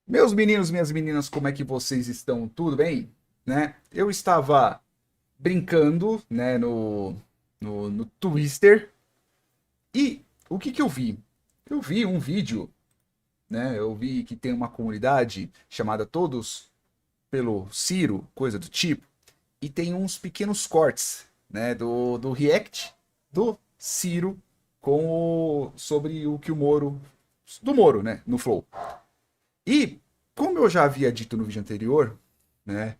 Meus meninos, minhas meninas, como é que vocês estão? Tudo bem? Né? Eu estava brincando, né, no Twister e o que eu vi? Eu vi um vídeo, né? Eu vi que tem uma comunidade chamada Todos pelo Ciro, coisa do tipo, e tem uns pequenos cortes, né, do React do Ciro sobre o que o Moro, do Moro, né, no Flow. E, como eu já havia dito no vídeo anterior, né,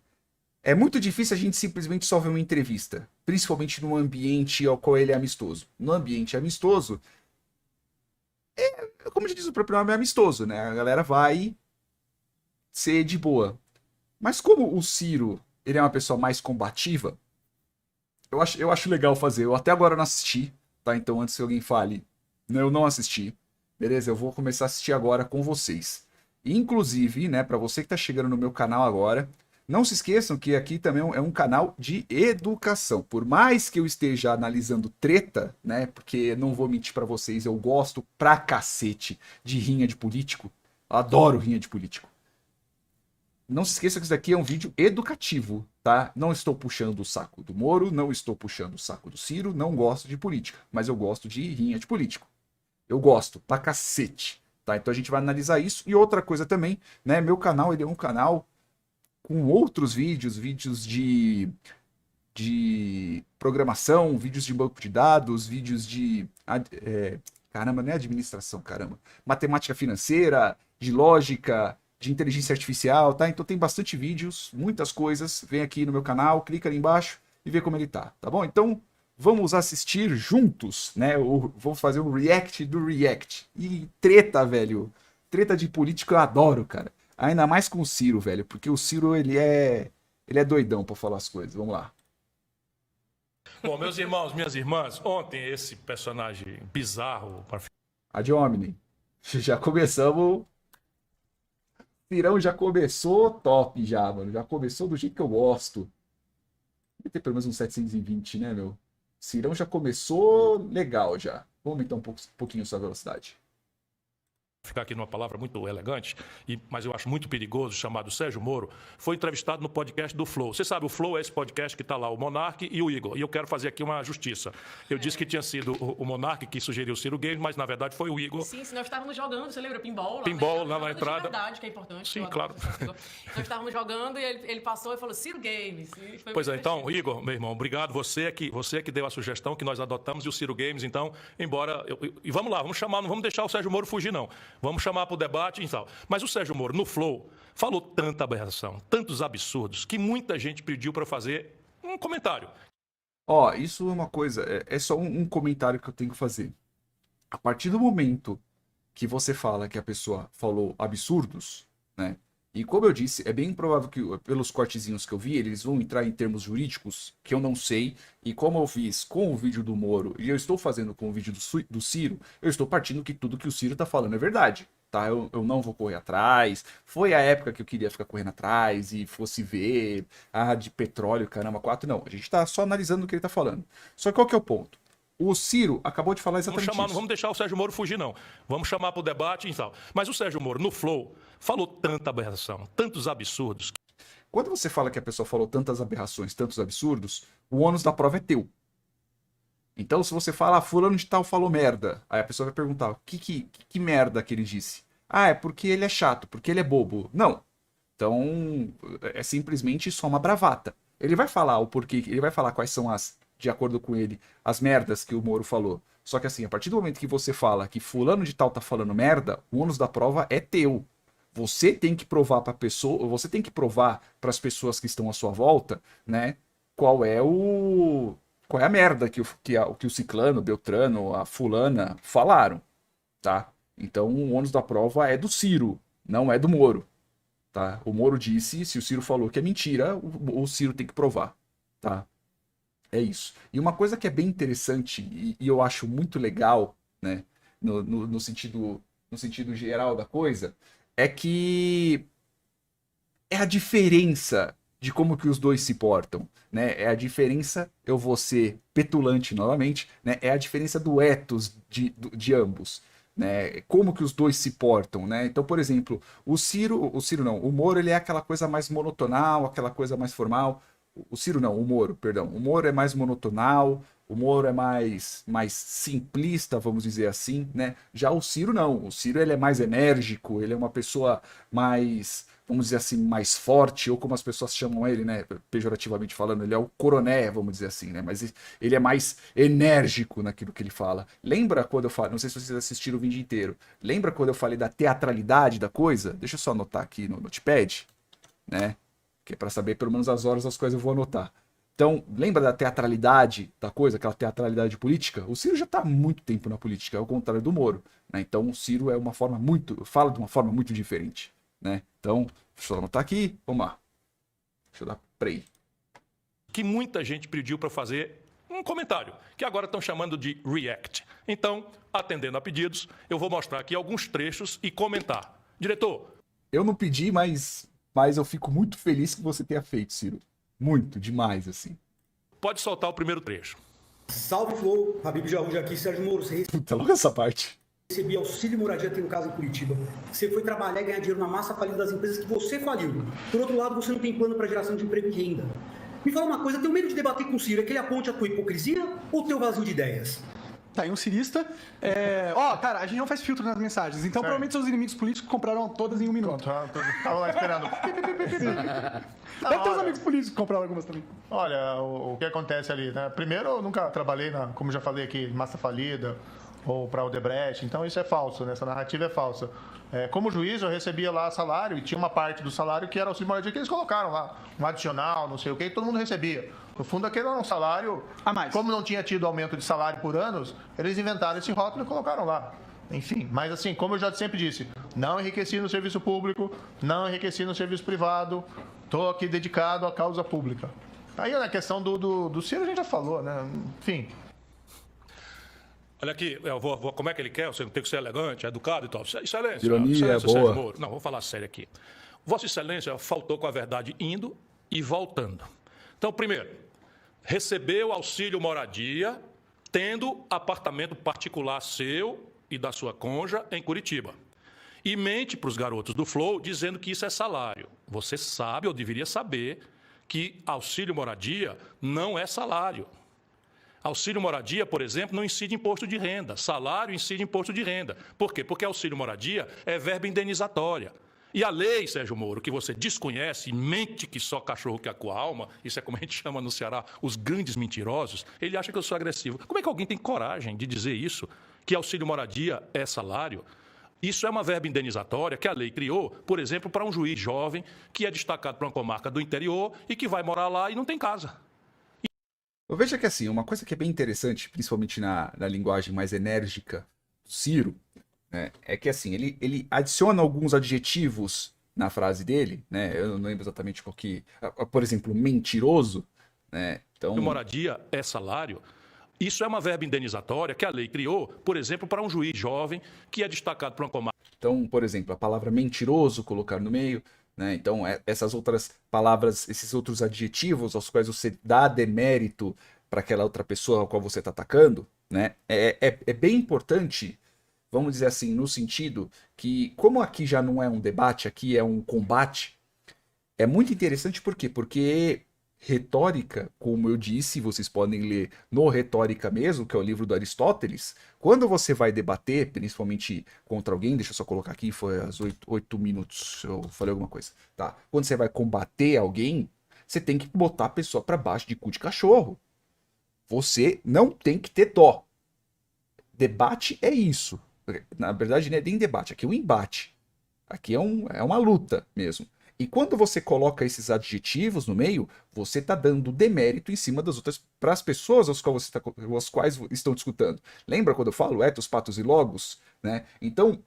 é muito difícil a gente simplesmente só ver uma entrevista, principalmente num ambiente ao qual ele é amistoso. No ambiente amistoso, como já diz o próprio nome, é amistoso, né? A galera vai ser de boa. Mas como o Ciro, ele é uma pessoa mais combativa, eu acho legal fazer. Eu até agora não assisti, tá? Então antes que alguém fale, eu não assisti. Beleza? Eu vou começar a assistir agora com vocês. Inclusive, né, para você que tá chegando no meu canal agora, não se esqueçam que aqui também é um canal de educação. Por mais que eu esteja analisando treta, né, porque não vou mentir para vocês, eu gosto pra cacete de rinha de político. Adoro rinha de político. Não se esqueça que isso daqui é um vídeo educativo, tá? Não estou puxando o saco do Moro, não estou puxando o saco do Ciro, não gosto de política, mas eu gosto de rinha de político. Eu gosto, pra cacete, tá? Então a gente vai analisar isso. E outra coisa também, né? Meu canal, ele é um canal com outros vídeos, de programação, vídeos de banco de dados, vídeos de... caramba, não é administração, caramba. Matemática financeira, de lógica, de inteligência artificial, tá? Então tem bastante vídeos, muitas coisas. Vem aqui no meu canal, clica ali embaixo e vê como ele tá bom? Então vamos assistir juntos, né? Vou fazer um react do react. E treta, velho. Treta de político eu adoro, cara. Ainda mais com o Ciro, velho, porque o Ciro ele é doidão pra falar as coisas. Vamos lá. Bom, meus irmãos, minhas irmãs, ontem esse personagem bizarro, Ad hominem. Já começamos. Cirão já começou top já, mano. Já começou do jeito que eu gosto. Deve ter pelo menos uns 720, né, meu? Cirão já começou legal já. Vamos aumentar um pouquinho sua velocidade. ficar aqui numa palavra muito elegante, mas eu acho muito perigoso, chamado Sérgio Moro, foi entrevistado no podcast do Flow. Você sabe, o Flow é esse podcast que está lá, o Monark e o Igor. E eu quero fazer aqui uma justiça. Eu disse que tinha sido o Monark que sugeriu o Ciro Games, mas na verdade foi o Igor. Sim, nós estávamos jogando, você lembra? Pinball lá, Pinball né? lá na entrada. De verdade, que é importante. Sim, claro. Nós estávamos jogando e ele passou e falou Ciro Games. Pois é, então, Igor, meu irmão, obrigado. Você é que deu a sugestão que nós adotamos e o Ciro Games, então, embora... E vamos lá, vamos chamar, não vamos deixar o Sérgio Moro fugir, não. Vamos chamar para o debate e tal. Mas o Sérgio Moro, no Flow, falou tanta aberração, tantos absurdos, que muita gente pediu para fazer um comentário. Ó, isso é uma coisa, é só um comentário que eu tenho que fazer. A partir do momento que você fala que a pessoa falou absurdos, né? E como eu disse, é bem provável que, pelos cortezinhos que eu vi, eles vão entrar em termos jurídicos que eu não sei. E como eu fiz com o vídeo do Moro e eu estou fazendo com o vídeo do Ciro, eu estou partindo que tudo que o Ciro tá falando é verdade. Tá? Eu não vou correr atrás. Foi a época que eu queria ficar correndo atrás e fosse ver, de petróleo, caramba, quatro. Não, a gente tá só analisando o que ele tá falando. Só que qual que é o ponto? O Ciro acabou de falar exatamente Vamos chamar, não isso. vamos deixar o Sérgio Moro fugir, não. Vamos chamar para o debate e tal. Mas o Sérgio Moro, no Flow, falou tanta aberração, tantos absurdos. Quando você fala que a pessoa falou tantas aberrações, tantos absurdos, o ônus da prova é teu. Então, se você fala, fulano de tal falou merda, aí a pessoa vai perguntar, que merda que ele disse? Ah, é porque ele é chato, porque ele é bobo. Não. Então, é simplesmente só uma bravata. Ele vai falar o porquê, ele vai falar quais são as, de acordo com ele, as merdas que o Moro falou. Só que assim, a partir do momento que você fala que fulano de tal tá falando merda, o ônus da prova é teu. Você tem que provar para pessoa, você tem que provar para as pessoas que estão à sua volta, né, qual é a merda que o ciclano, o Beltrano, a fulana falaram, tá? Então o ônus da prova é do Ciro, não é do Moro, tá? O Moro disse, se o Ciro falou que é mentira, o Ciro tem que provar, tá? É isso. E uma coisa que é bem interessante e eu acho muito legal, né, no sentido geral da coisa, é que é a diferença de como que os dois se portam, né? É a diferença, eu vou ser petulante novamente, né? É a diferença do ethos de ambos. né? Como que os dois se portam, né? Então, por exemplo, o Ciro não, o Moro ele é aquela coisa mais monotonal, aquela coisa mais formal. O Ciro não, o Moro, perdão. O Moro é mais monotonal, o Moro é mais simplista, vamos dizer assim, né? Já o Ciro não, o Ciro ele é mais enérgico, ele é uma pessoa mais, vamos dizer assim, mais forte, ou como as pessoas chamam ele, né? Pejorativamente falando, ele é o coroné, vamos dizer assim, né? Mas ele é mais enérgico naquilo que ele fala. Lembra quando eu falo, não sei se vocês assistiram o vídeo inteiro, lembra quando eu falei da teatralidade da coisa? Deixa eu só anotar aqui no notepad, né? Que é para saber pelo menos as horas das coisas eu vou anotar. Então, lembra da teatralidade da coisa, aquela teatralidade política? O Ciro já está há muito tempo na política, ao contrário do Moro, né? Então, o Ciro é uma forma muito, fala de uma forma muito diferente, né? Então, deixa eu anotar aqui, vamos lá. Deixa eu dar play. Que muita gente pediu para fazer um comentário, que agora estão chamando de react. Então, atendendo a pedidos, eu vou mostrar aqui alguns trechos e comentar. Diretor. Eu não pedi, mas eu fico muito feliz que você tenha feito, Ciro. Muito, demais, assim. Pode soltar o primeiro trecho. Salve, Flow. Habib Jarruja aqui, Sérgio Moro. Você Puta, logo essa parte. recebia auxílio moradia, tem um caso em Curitiba. Você foi trabalhar e ganhar dinheiro na massa falida das empresas que você faliu. Por outro lado, você não tem plano para geração de emprego e renda. Me fala uma coisa, tenho medo de debater com o Ciro. É que ele aponte a tua hipocrisia ou o teu vazio de ideias? Tá aí um cirista. Cara, a gente não faz filtro nas mensagens, então provavelmente seus inimigos políticos compraram todas em um minuto. Tava lá esperando. Deve ter uns amigos políticos que compraram algumas também. Olha, o que acontece ali, né? Primeiro, eu nunca trabalhei, como já falei aqui, massa falida ou para o Odebrecht, então isso é falso, né? Essa narrativa é falsa. Como juiz, eu recebia lá salário e tinha uma parte do salário que era auxílio moradia que eles colocaram lá, um adicional, não sei o que, e todo mundo recebia. No fundo, aquele era um salário. A mais. Como não tinha tido aumento de salário por anos, eles inventaram esse rótulo e colocaram lá. Enfim, mas assim, como eu já sempre disse, não enriqueci no serviço público, não enriqueci no serviço privado, estou aqui dedicado à causa pública. Aí na questão do Ciro a gente já falou, né? Enfim. Olha aqui, como é que ele quer? Você não tem que ser elegante, educado e tal. Excelência, Ironia, excelência, boa. Sérgio Moro. Não, vou falar sério aqui. Vossa Excelência faltou com a verdade indo e voltando. Então, primeiro, recebeu auxílio moradia, tendo apartamento particular seu e da sua conja em Curitiba. E mente para os garotos do Flow dizendo que isso é salário. Você sabe, ou deveria saber, que auxílio moradia não é salário. Auxílio moradia, por exemplo, não incide imposto de renda. Salário incide imposto de renda. Por quê? Porque auxílio moradia é verba indenizatória. E a lei, Sérgio Moro, que você desconhece e mente que só cachorro que acua a alma, isso é como a gente chama no Ceará, os grandes mentirosos, ele acha que eu sou agressivo. Como é que alguém tem coragem de dizer isso? Que auxílio moradia é salário? Isso é uma verba indenizatória que a lei criou, por exemplo, para um juiz jovem que é destacado para uma comarca do interior e que vai morar lá e não tem casa. Eu vejo que assim, uma coisa que é bem interessante, principalmente na linguagem mais enérgica do Ciro, né, é que assim, ele adiciona alguns adjetivos na frase dele, né? Eu não lembro exatamente qual que. Por exemplo, mentiroso, né? Então. Moradia é salário. Isso é uma verba indenizatória que a lei criou, por exemplo, para um juiz jovem que é destacado para uma comarca. Então, por exemplo, a palavra mentiroso colocar no meio, né? Então, essas outras palavras, esses outros adjetivos aos quais você dá demérito para aquela outra pessoa ao qual você está atacando, né? É bem importante, vamos dizer assim, no sentido que, como aqui já não é um debate, aqui é um combate, é muito interessante por quê? Porque retórica, como eu disse, vocês podem ler no Retórica mesmo, que é o livro do Aristóteles, quando você vai debater, principalmente contra alguém, deixa eu só colocar aqui, foi às 8 minutos, eu falei alguma coisa, tá? Quando você vai combater alguém, você tem que botar a pessoa para baixo de cu de cachorro. Você não tem que ter dó. Debate é isso. Na verdade, não é nem debate, aqui é um embate. Aqui é uma luta mesmo. E quando você coloca esses adjetivos no meio, você está dando demérito em cima das outras, para as pessoas às quais estão discutindo. Lembra quando eu falo etos, patos e logos? Né? Então,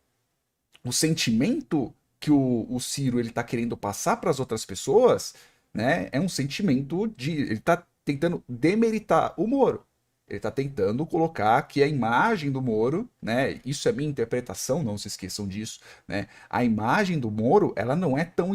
o sentimento que o Ciro está querendo passar para as outras pessoas, né, é um sentimento de... Ele está tentando demeritar o Moro. Ele está tentando colocar que a imagem do Moro, né? Isso é minha interpretação, não se esqueçam disso, né? A imagem do Moro, ela não é tão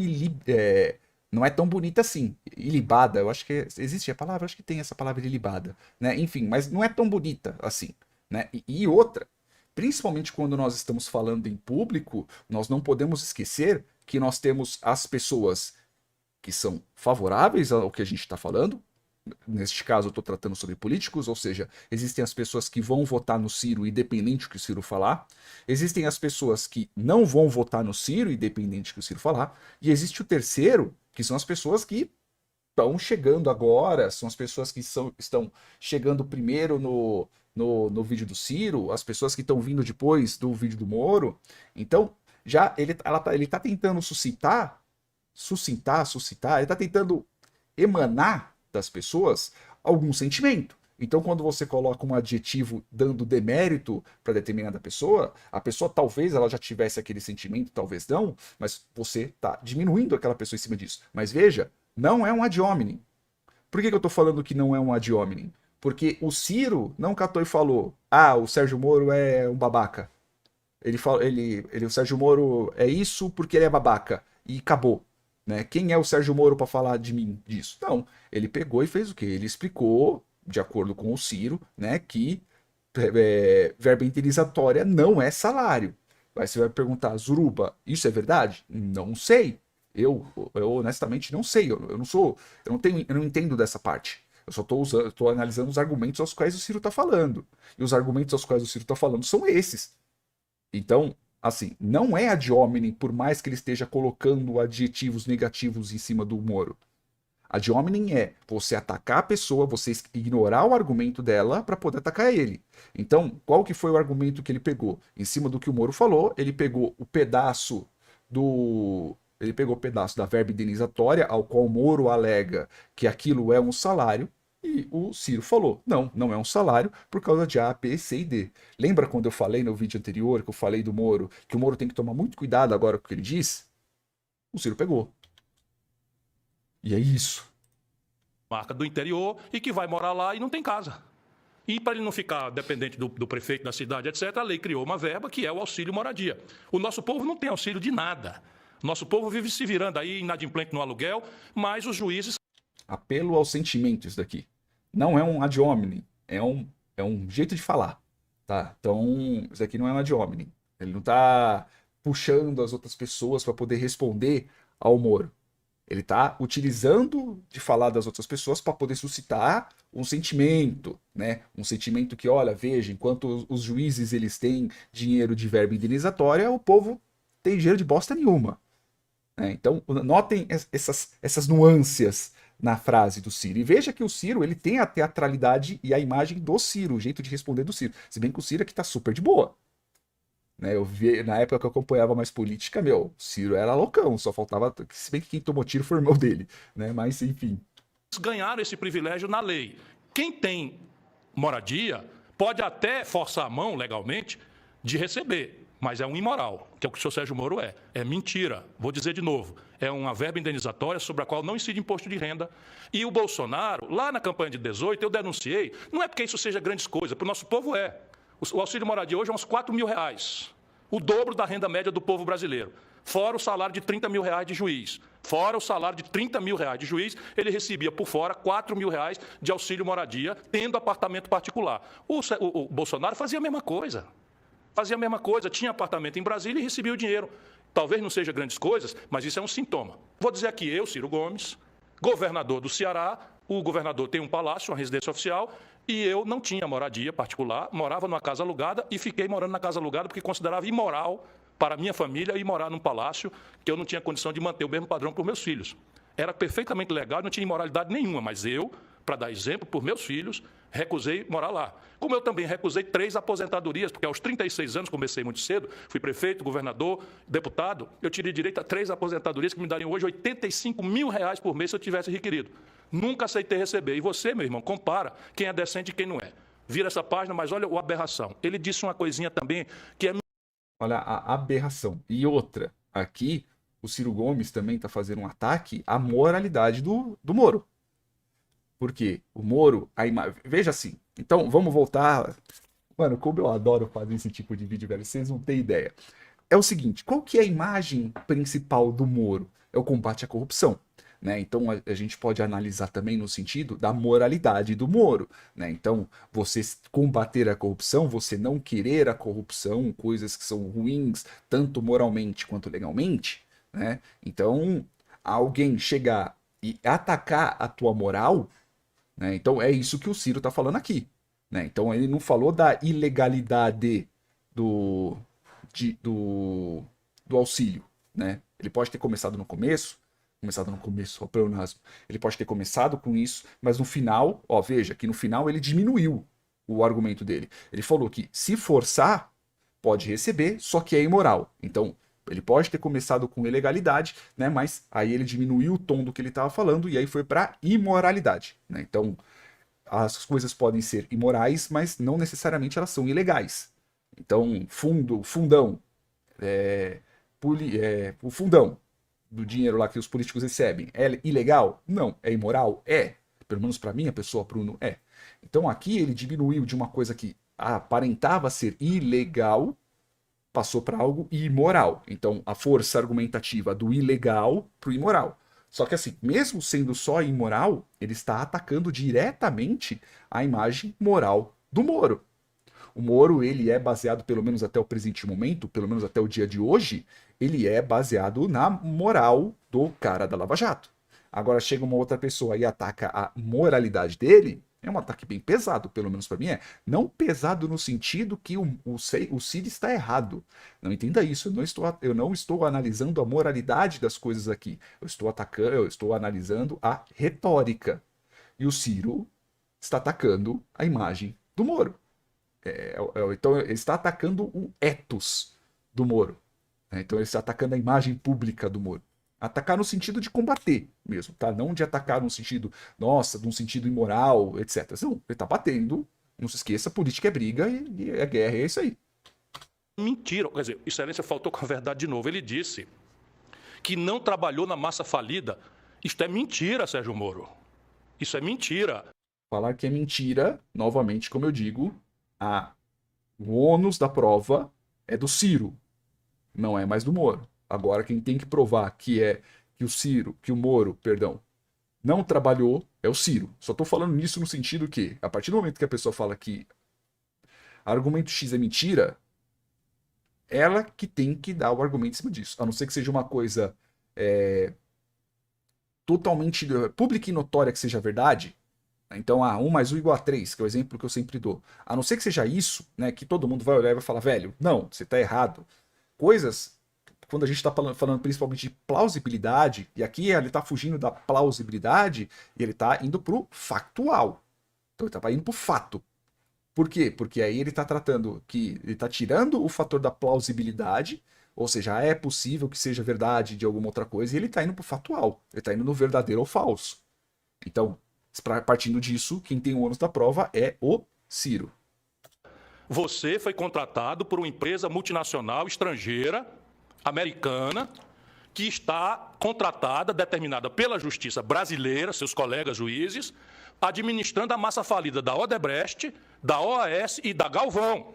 não é tão bonita assim, ilibada. Eu acho que existe a palavra, acho que tem essa palavra ilibada, né? Enfim, mas não é tão bonita assim, né? E outra, principalmente quando nós estamos falando em público, nós não podemos esquecer que nós temos as pessoas que são favoráveis ao que a gente está falando. Neste caso, eu estou tratando sobre políticos, ou seja, existem as pessoas que vão votar no Ciro independente do que o Ciro falar, existem as pessoas que não vão votar no Ciro independente do que o Ciro falar, e existe o terceiro, que são as pessoas que estão chegando agora, são as pessoas que estão chegando primeiro no vídeo do Ciro, as pessoas que estão vindo depois do vídeo do Moro. Então, já ele tá tentando suscitar, ele tá tentando emanar das pessoas algum sentimento. Então, quando você coloca um adjetivo dando demérito para determinada pessoa, a pessoa talvez ela já tivesse aquele sentimento, talvez não, mas você está diminuindo aquela pessoa em cima disso. Mas veja, não é um ad hominem. Por que eu estou falando que não é um ad hominem? Porque o Ciro não catou e falou: ah, o Sérgio Moro é um babaca. O Sérgio Moro é isso porque ele é babaca. E acabou. Né? Quem é o Sérgio Moro para falar de mim disso? Não, ele pegou e fez o quê? Ele explicou, de acordo com o Ciro, né, que verba indenizatória não é salário. Aí você vai perguntar, Zuruba, isso é verdade? Não sei. Eu honestamente não sei. Eu não entendo dessa parte. Eu só estou analisando os argumentos aos quais o Ciro está falando. E os argumentos aos quais o Ciro está falando são esses. Então, assim, não é ad hominem, por mais que ele esteja colocando adjetivos negativos em cima do Moro. Ad hominem é você atacar a pessoa, você ignorar o argumento dela para poder atacar ele. Então, qual que foi o argumento que ele pegou? Em cima do que o Moro falou, ele pegou o pedaço da verba indenizatória, ao qual o Moro alega que aquilo é um salário, e o Ciro falou, não é um salário por causa de A, B, C e D. Lembra quando eu falei no vídeo anterior, que eu falei do Moro, que o Moro tem que tomar muito cuidado agora com o que ele diz? O Ciro pegou. E é isso. Marca do interior e que vai morar lá e não tem casa. E para ele não ficar dependente do prefeito da cidade, etc., a lei criou uma verba que é o auxílio moradia. O nosso povo não tem auxílio de nada. Nosso povo vive se virando aí, inadimplente no aluguel, mas os juízes... Apelo aos sentimentos daqui. Não é um ad hominem, é um jeito de falar, tá? Então, isso aqui não é um ad hominem. Ele não tá puxando as outras pessoas para poder responder ao Moro. Ele tá utilizando de falar das outras pessoas para poder suscitar um sentimento, né? Um sentimento que, olha, veja, enquanto os juízes eles têm dinheiro de verba indenizatória, o povo tem dinheiro de bosta nenhuma. Então, notem essas nuances na frase do Ciro. E veja que o Ciro ele tem a teatralidade e a imagem do Ciro, o jeito de responder do Ciro. Se bem que o Ciro aqui tá super de boa. Né, eu vi, na época que eu acompanhava mais política, o Ciro era loucão, só faltava... Se bem que quem tomou tiro foi o irmão dele. Né, mas, enfim. Ganharam esse privilégio na lei. Quem tem moradia pode até forçar a mão, legalmente, de receber. Mas é um imoral, que é o que o senhor Sérgio Moro é. É mentira. Vou dizer de novo. É uma verba indenizatória sobre a qual não incide imposto de renda. E o Bolsonaro, lá na campanha de 18, eu denunciei. Não é porque isso seja grandes coisas, para o nosso povo é. O auxílio moradia hoje é uns R$4 mil. O dobro da renda média do povo brasileiro. Fora o salário de R$30 mil de juiz. Fora o salário de R$30 mil de juiz, ele recebia por fora R$4 mil de auxílio moradia, tendo apartamento particular. O Bolsonaro fazia a mesma coisa. Fazia a mesma coisa, tinha apartamento em Brasília e recebia o dinheiro. Talvez não seja grandes coisas, mas isso é um sintoma. Vou dizer aqui, eu, Ciro Gomes, governador do Ceará, o governador tem um palácio, uma residência oficial, e eu não tinha moradia particular, morava numa casa alugada e fiquei morando na casa alugada porque considerava imoral para a minha família ir morar num palácio que eu não tinha condição de manter o mesmo padrão para os meus filhos. Era perfeitamente legal, não tinha imoralidade nenhuma, mas eu, para dar exemplo para os meus filhos, recusei morar lá. Como eu também recusei 3 aposentadorias, porque aos 36 anos, comecei muito cedo, fui prefeito, governador, deputado, eu tirei direito a 3 aposentadorias que me dariam hoje R$85 mil por mês se eu tivesse requerido. Nunca aceitei receber. E você, meu irmão, compara quem é decente e quem não é. Vira essa página, mas olha a aberração. Ele disse uma coisinha também que é... Olha a aberração. E outra, aqui o Ciro Gomes também está fazendo um ataque à moralidade do Moro. Porque o Moro, veja assim, então vamos voltar. Mano, como eu adoro fazer esse tipo de vídeo, velho, vocês não têm ideia. É o seguinte, qual que é a imagem principal do Moro? É o combate à corrupção. né? Então a gente pode analisar também no sentido da moralidade do Moro, né? Então você combater a corrupção, você não querer a corrupção, coisas que são ruins tanto moralmente quanto legalmente, né? Então alguém chegar e atacar a tua moral, né? Então é isso que o Ciro tá falando aqui, né? Então ele não falou da ilegalidade do auxílio, né? Ele pode ter começado no começo, ó, pleonasmo. Ele pode ter começado com isso, mas no final, ó, veja que no final ele diminuiu o argumento dele. Ele falou que se forçar, pode receber, só que é imoral. Então, ele pode ter começado com ilegalidade, né? Mas aí ele diminuiu o tom do que ele estava falando e aí foi para imoralidade, né? Então, as coisas podem ser imorais, mas não necessariamente elas são ilegais. Então, fundão, o fundão do dinheiro lá que os políticos recebem é ilegal? Não. É imoral? É. Pelo menos para mim, a pessoa, Bruno, é. Então aqui ele diminuiu de uma coisa que aparentava ser ilegal, passou para algo imoral. Então a força argumentativa do ilegal para o imoral. Só que assim, mesmo sendo só imoral, ele está atacando diretamente a imagem moral do Moro. O Moro, ele é baseado, pelo menos até o presente momento, pelo menos até o dia de hoje, ele é baseado na moral do cara da Lava Jato. Agora chega uma outra pessoa e ataca a moralidade dele, é um ataque bem pesado, pelo menos para mim é. Não pesado no sentido que o Ciro está errado. Não entenda isso, eu não estou analisando a moralidade das coisas aqui. Eu estou analisando a retórica. E o Ciro está atacando a imagem do Moro. Então ele está atacando o ethos do Moro, né? Então ele está atacando a imagem pública do Moro. Atacar no sentido de combater mesmo, tá? Não de atacar no sentido, nossa, num sentido imoral, etc. Não, ele está batendo, não se esqueça, política é briga e é guerra, é isso aí. Mentira, quer dizer, Excelência faltou com a verdade de novo. Ele disse que não trabalhou na massa falida. Isto é mentira, Sérgio Moro. Isso é mentira. Falar que é mentira, novamente, como eu digo, o ônus da prova é do Ciro, não é mais do Moro. Agora quem tem que provar que o Moro, não trabalhou é o Ciro. Só estou falando nisso no sentido que, a partir do momento que a pessoa fala que argumento X é mentira, ela que tem que dar o argumento em cima disso. A não ser que seja uma coisa totalmente pública e notória que seja verdade. Então, 1 mais 1 igual a 3, que é o exemplo que eu sempre dou. A não ser que seja isso, né, que todo mundo vai olhar e vai falar, velho, não, você está errado. Coisas, quando a gente está falando principalmente de plausibilidade, e aqui ele está fugindo da plausibilidade e ele está indo para o factual. Então ele está indo para o fato. Por quê? Porque aí ele está tratando que ele está tirando o fator da plausibilidade, ou seja, é possível que seja verdade de alguma outra coisa, e ele está indo para o factual. Ele está indo no verdadeiro ou falso. Então, partindo disso, quem tem o ônus da prova é o Ciro. Você foi contratado por uma empresa multinacional estrangeira, americana, que está contratada, determinada pela justiça brasileira, seus colegas juízes, administrando a massa falida da Odebrecht, da OAS e da Galvão.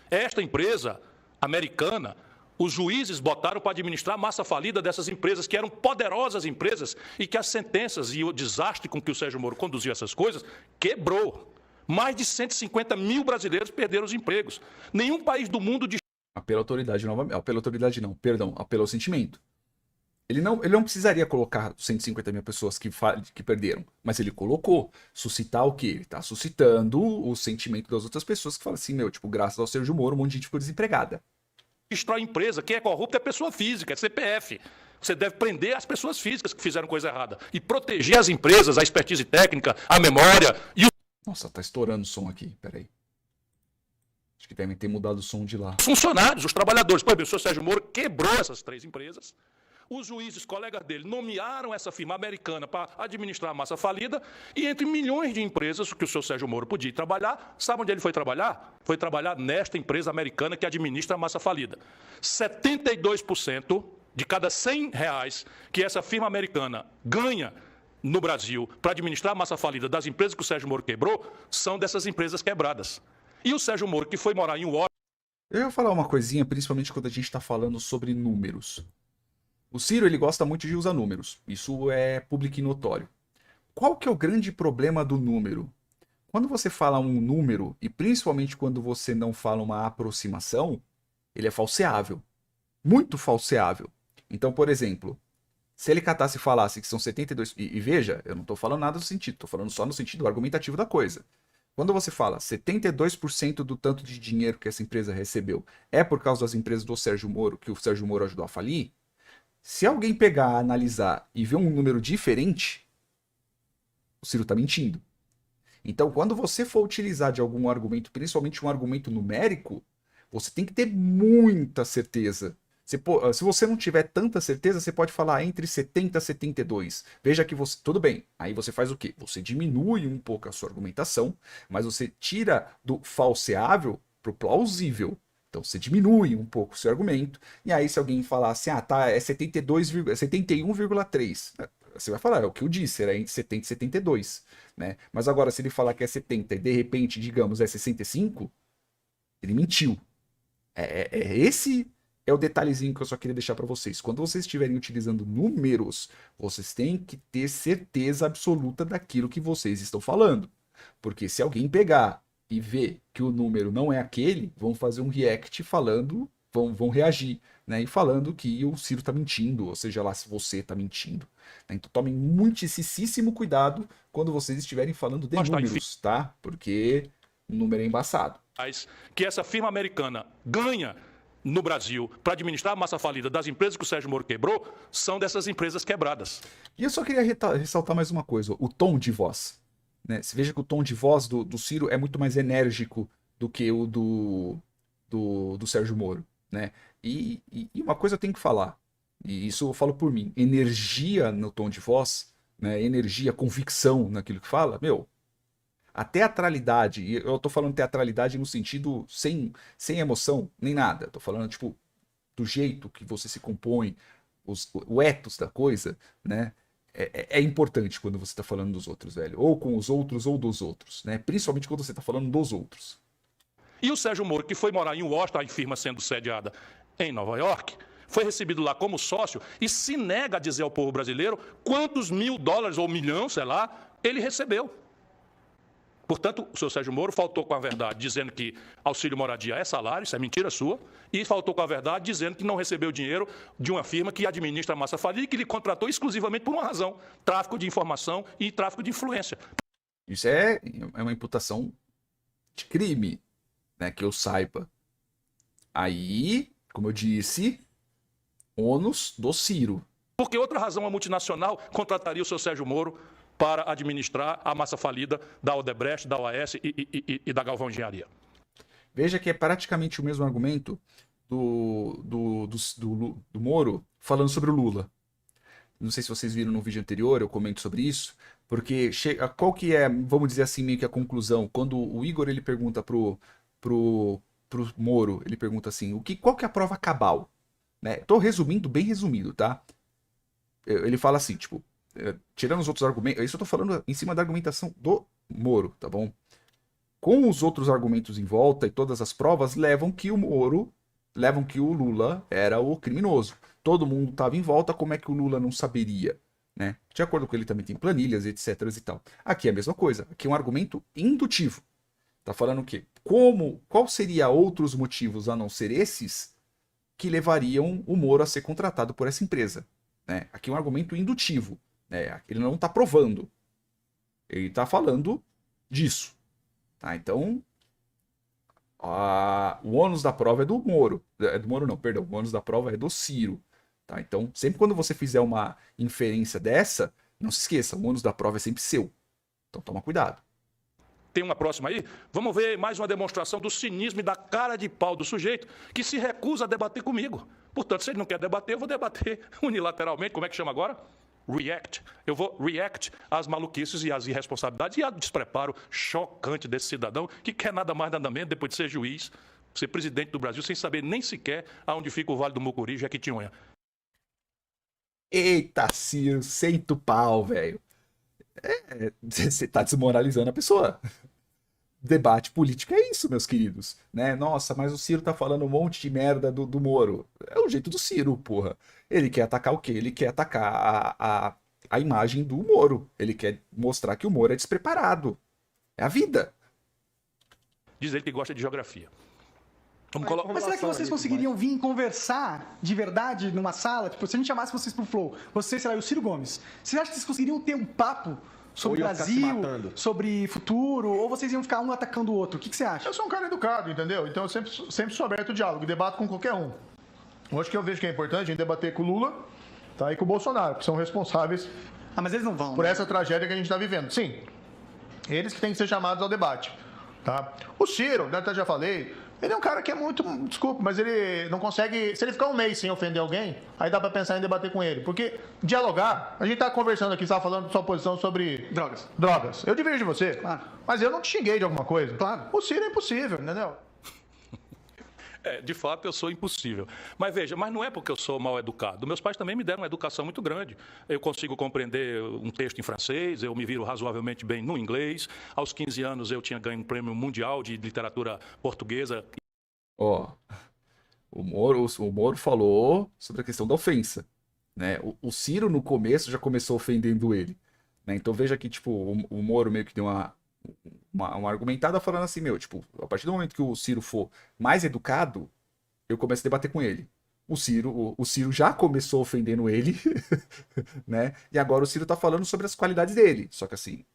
Esta empresa americana, os juízes botaram para administrar a massa falida dessas empresas, que eram poderosas empresas, e que as sentenças e o desastre com que o Sérgio Moro conduziu essas coisas quebrou. Mais de 150 mil brasileiros perderam os empregos. Nenhum país do mundo... Apelo à autoridade novamente. Apelo à autoridade não, perdão, apelo ao sentimento. Ele não precisaria colocar 150 mil pessoas que perderam, mas ele colocou. Suscitar o quê? Ele está suscitando o sentimento das outras pessoas que falam assim, graças ao Sérgio Moro, um monte de gente ficou desempregada. Destrói a empresa. Quem é corrupto é pessoa física, é CPF. Você deve prender as pessoas físicas que fizeram coisa errada e proteger as empresas, a expertise técnica, a memória e o... Nossa, tá estourando o som aqui, peraí. Acho que devem ter mudado o som de lá. Os funcionários, os trabalhadores. Por exemplo, o senhor Sérgio Moro quebrou essas 3 empresas. Os juízes, colegas dele, nomearam essa firma americana para administrar a massa falida, e entre milhões de empresas que o senhor Sérgio Moro podia trabalhar, sabe onde ele foi trabalhar? Foi trabalhar nesta empresa americana que administra a massa falida. 72% de cada R$100 que essa firma americana ganha no Brasil para administrar a massa falida das empresas que o Sérgio Moro quebrou, são dessas empresas quebradas. E o Sérgio Moro, que foi morar em Washington... Eu ia falar uma coisinha, principalmente quando a gente está falando sobre números. O Ciro, ele gosta muito de usar números. Isso é público e notório. Qual que é o grande problema do número? Quando você fala um número, e principalmente quando você não fala uma aproximação, ele é falseável. Muito falseável. Então, por exemplo, se ele catasse e falasse que são 72... E veja, eu não estou falando nada do sentido, estou falando só no sentido argumentativo da coisa. Quando você fala 72% do tanto de dinheiro que essa empresa recebeu é por causa das empresas do Sérgio Moro, que o Sérgio Moro ajudou a falir, se alguém pegar, analisar e ver um número diferente, o Ciro está mentindo. Então, quando você for utilizar de algum argumento, principalmente um argumento numérico, você tem que ter muita certeza. Se você não tiver tanta certeza, você pode falar entre 70 e 72. Veja que você... Tudo bem. Aí você faz o quê? Você diminui um pouco a sua argumentação, mas você tira do falseável para o plausível. Então você diminui um pouco o seu argumento. E aí se alguém falar assim, ah, tá, é 71,3. Você vai falar, é o que eu disse, era entre 70 e 72. Né? Mas agora, se ele falar que é 70 e de repente, digamos, é 65, ele mentiu. Esse é o detalhezinho que eu só queria deixar para vocês. Quando vocês estiverem utilizando números, vocês têm que ter certeza absoluta daquilo que vocês estão falando. Porque se alguém pegar e ver que o número não é aquele, vão fazer um react falando, vão reagir, né? E falando que o Ciro tá mentindo, ou seja lá, se você tá mentindo. Então tomem muitíssimo cuidado quando vocês estiverem falando de números, tá? Porque o número é embaçado. Que essa firma americana ganha no Brasil para administrar a massa falida das empresas que o Sérgio Moro quebrou são dessas empresas quebradas. E eu só queria ressaltar mais uma coisa, o tom de voz. Né? Você veja que o tom de voz do Ciro é muito mais enérgico do que o do Sérgio Moro. Né? E uma coisa eu tenho que falar, e isso eu falo por mim, energia no tom de voz, né? Energia, convicção naquilo que fala, meu... A teatralidade, e eu tô falando teatralidade no sentido sem emoção, nem nada. Eu tô falando, tipo, do jeito que você se compõe, o ethos da coisa, né? É importante quando você tá falando dos outros, velho. Ou com os outros, ou dos outros, né? Principalmente quando você tá falando dos outros. E o Sérgio Moro, que foi morar em Washington, a firma sendo sediada em Nova York, foi recebido lá como sócio e se nega a dizer ao povo brasileiro quantos $1.000 ou 1 milhão, sei lá, ele recebeu. Portanto, o senhor Sérgio Moro faltou com a verdade dizendo que auxílio moradia é salário, isso é mentira sua, e faltou com a verdade dizendo que não recebeu dinheiro de uma firma que administra a massa falida e que lhe contratou exclusivamente por uma razão, tráfico de informação e tráfico de influência. Isso é uma imputação de crime, né, que eu saiba. Aí, como eu disse, ônus do Ciro. Porque outra razão a multinacional contrataria o senhor Sérgio Moro para administrar a massa falida da Odebrecht, da OAS e da Galvão Engenharia. Veja que é praticamente o mesmo argumento do Moro falando sobre o Lula. Não sei se vocês viram no vídeo anterior, eu comento sobre isso, porque qual que é, vamos dizer assim, meio que a conclusão? Quando o Igor ele pergunta pro Moro, ele pergunta assim, qual que é a prova cabal? Né? Tô resumindo, bem resumido, tá? Ele fala assim, tipo, tirando os outros argumentos, isso eu tô falando em cima da argumentação do Moro, tá bom? Com os outros argumentos em volta e todas as provas levam que o Lula era o criminoso. Todo mundo tava em volta, como é que o Lula não saberia? Né? De acordo com ele também tem planilhas, etc e tal. Aqui é a mesma coisa, aqui é um argumento indutivo. Tá falando o quê? Qual seria outros motivos a não ser esses que levariam o Moro a ser contratado por essa empresa? Né? Aqui é um argumento indutivo. Ele não está provando. Ele está falando disso. Tá? Então, o ônus da prova é do Moro. É do Moro não, perdão. O ônus da prova é do Ciro. Tá? Então, sempre quando você fizer uma inferência dessa, não se esqueça, o ônus da prova é sempre seu. Então, toma cuidado. Tem uma próxima aí? Vamos ver mais uma demonstração do cinismo e da cara de pau do sujeito que se recusa a debater comigo. Portanto, se ele não quer debater, eu vou debater unilateralmente. Como é que chama agora? React. Eu vou react às maluquices e às irresponsabilidades e ao despreparo chocante desse cidadão que quer nada mais, nada menos, depois de ser juiz, ser presidente do Brasil, sem saber nem sequer aonde fica o Vale do Mucuri, Jequitinhonha. Eita, Ciro, senta o pau, velho. Você tá desmoralizando a pessoa. debate político é isso, meus queridos, né? Nossa, mas o Ciro tá falando um monte de merda do Moro. É o jeito do Ciro, porra. Ele quer atacar o quê? Ele quer atacar a imagem do Moro. Ele quer mostrar que o Moro é despreparado. É a vida. Diz ele que gosta de geografia. Mas será que vocês conseguiriam vir conversar de verdade numa sala? Tipo, se a gente chamasse vocês pro Flow, você, sei lá, e o Ciro Gomes, vocês acham que vocês conseguiriam ter um papo sobre Ou iam ficar se Brasil, matando? sobre futuro, ou vocês iam ficar um atacando o outro? O que você acha? Eu sou um cara educado, entendeu? Então eu sempre sou aberto ao diálogo, debato com qualquer um. Hoje que eu vejo que é importante a gente debater com o Lula, tá, e com o Bolsonaro, que são responsáveis Ah, mas eles não vão, por né? essa tragédia que a gente está vivendo. Sim, eles que têm que ser chamados ao debate. Tá? O Ciro, né, até já falei, ele é um cara que é muito, desculpa, mas ele não consegue, se ele ficar um mês sem ofender alguém, aí dá pra pensar em debater com ele. Porque dialogar, a gente tá conversando aqui, você tava falando da sua posição sobre drogas. Eu diverjo de você, Claro. mas eu não te xinguei de alguma coisa. Claro. O Ciro é impossível, entendeu? De fato, eu sou impossível. Mas veja, mas não é porque eu sou mal educado. Meus pais também me deram uma educação muito grande. Eu consigo compreender um texto em francês, eu me viro razoavelmente bem no inglês. Aos 15 anos eu tinha ganho um prêmio mundial de literatura portuguesa. Ó, o Moro falou sobre a questão da ofensa, né? O Ciro, no começo, já começou ofendendo ele, né? Então veja que, tipo, o Moro meio que deu uma argumentada falando assim, meu, tipo, a partir do momento que o Ciro for mais educado, eu começo a debater com ele. O Ciro já começou ofendendo ele, né? E agora o Ciro tá falando sobre as qualidades dele. Só que assim,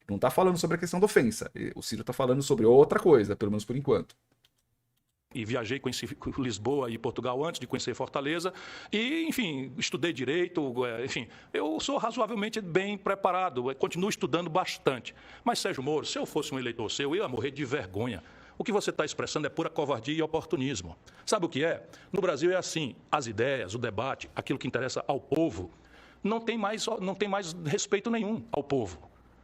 não tá falando sobre a questão da ofensa. O Ciro tá falando sobre outra coisa, pelo menos por enquanto. E viajei, conheci Lisboa e Portugal antes de conhecer Fortaleza. E, enfim, estudei direito, enfim, eu sou razoavelmente bem preparado, continuo estudando bastante. Mas, Sérgio Moro, se eu fosse um eleitor seu, eu ia morrer de vergonha. O que você está expressando é pura covardia e oportunismo. Sabe o que é? No Brasil é assim, as ideias, o debate, aquilo que interessa ao povo, não tem mais respeito nenhum ao povo.